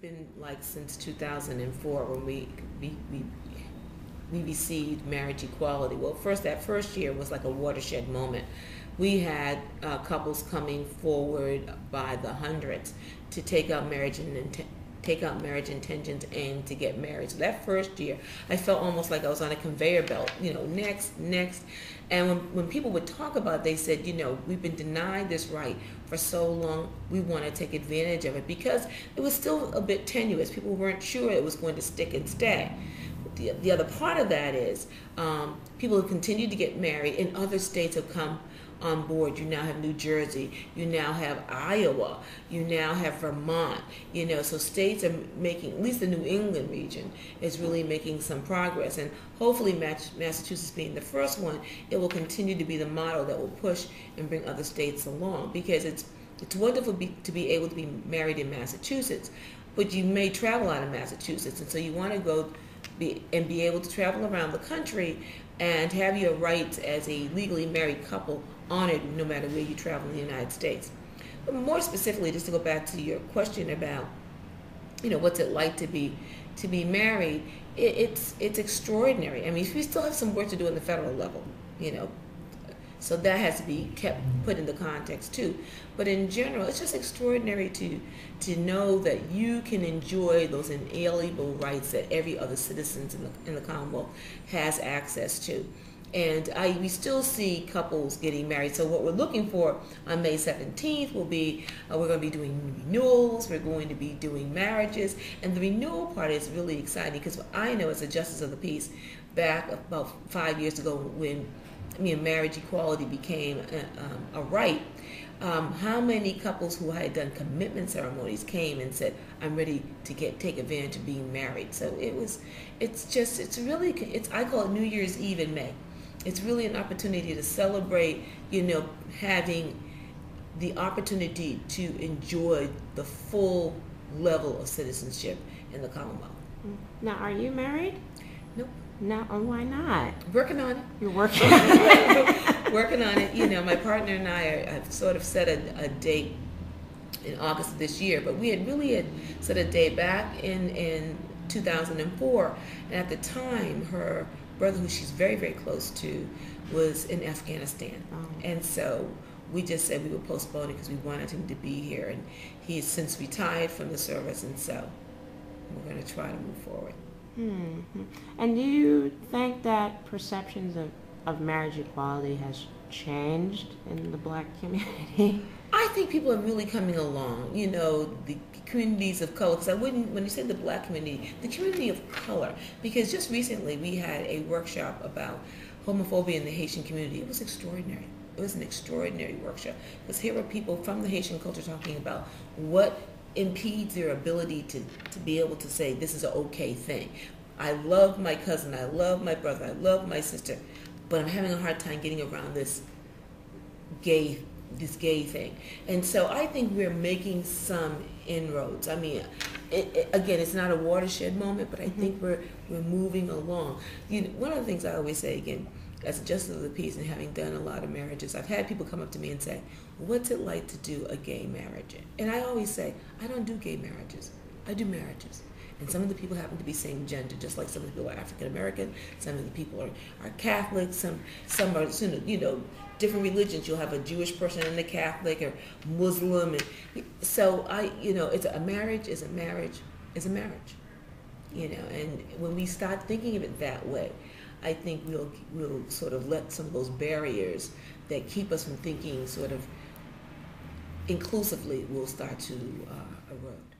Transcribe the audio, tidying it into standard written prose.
been like since 2004 when we received marriage equality. Well, that first year was like a watershed moment. We had couples coming forward by the hundreds to take out marriage intentions and to get married. So that first year, I felt almost like I was on a conveyor belt. Next. And when people would talk about it, they said, we've been denied this right for so long. We want to take advantage of it because it was still a bit tenuous. People weren't sure it was going to stick and stay. The other part of that is people have continued to get married, and other states have come on board. You now have New Jersey, you now have Iowa, you now have Vermont, so states are making, at least the New England region is really making some progress, and hopefully Massachusetts being the first one, it will continue to be the model that will push and bring other states along, because it's wonderful to be able to be married in Massachusetts, but you may travel out of Massachusetts, and so you want to go be able to travel around the country and have your rights as a legally married couple honored no matter where you travel in the United States. But more specifically, just to go back to your question about, what's it like to be married, it's extraordinary. I mean, we still have some work to do on the federal level, so that has to be put into context too. But in general, it's just extraordinary to know that you can enjoy those inalienable rights that every other citizen in the Commonwealth has access to. And we still see couples getting married. So what we're looking for on May 17th will be, we're going to be doing renewals, we're going to be doing marriages, and the renewal part is really exciting because I know as a Justice of the Peace back about 5 years ago when marriage equality became a right, how many couples who had done commitment ceremonies came and said, I'm ready to take advantage of being married. So I call it New Year's Eve in May. It's really an opportunity to celebrate, having the opportunity to enjoy the full level of citizenship in the Commonwealth. Now, are you married? Nope. No, why not? Working on it. You're working on it. Working on it. My partner and I have sort of set a date in August of this year, but we had set a date back in 2004, and at the time, her brother, who she's very, very close to, was in Afghanistan. Oh. And so we just said we would postpone it because we wanted him to be here, and he has since retired from the service, and so we're going to try to move forward. Mm-hmm. And do you think that perceptions of marriage equality has changed in the Black community? I think people are really coming along, the communities of color, because when you say the Black community, the community of color, because just recently we had a workshop about homophobia in the Haitian community. It was extraordinary. It was an extraordinary workshop, because here were people from the Haitian culture talking about what impedes their ability to be able to say this is an okay thing. I love my cousin, I love my brother, I love my sister, but I'm having a hard time getting around this gay thing. And so I think we're making some inroads. I mean, again, it's not a watershed moment, but I think we're moving along. One of the things I always say, again, as a Justice of the Peace and having done a lot of marriages, I've had people come up to me and say, what's it like to do a gay marriage? And I always say, I don't do gay marriages. I do marriages. And some of the people happen to be same gender, just like some of the people are African American, some of the people are Catholic, some are, different religions. You'll have a Jewish person and a Catholic or Muslim. And so it's a marriage is a marriage is a marriage. And when we start thinking of it that way, I think we'll sort of let some of those barriers that keep us from thinking sort of inclusively will start to erode.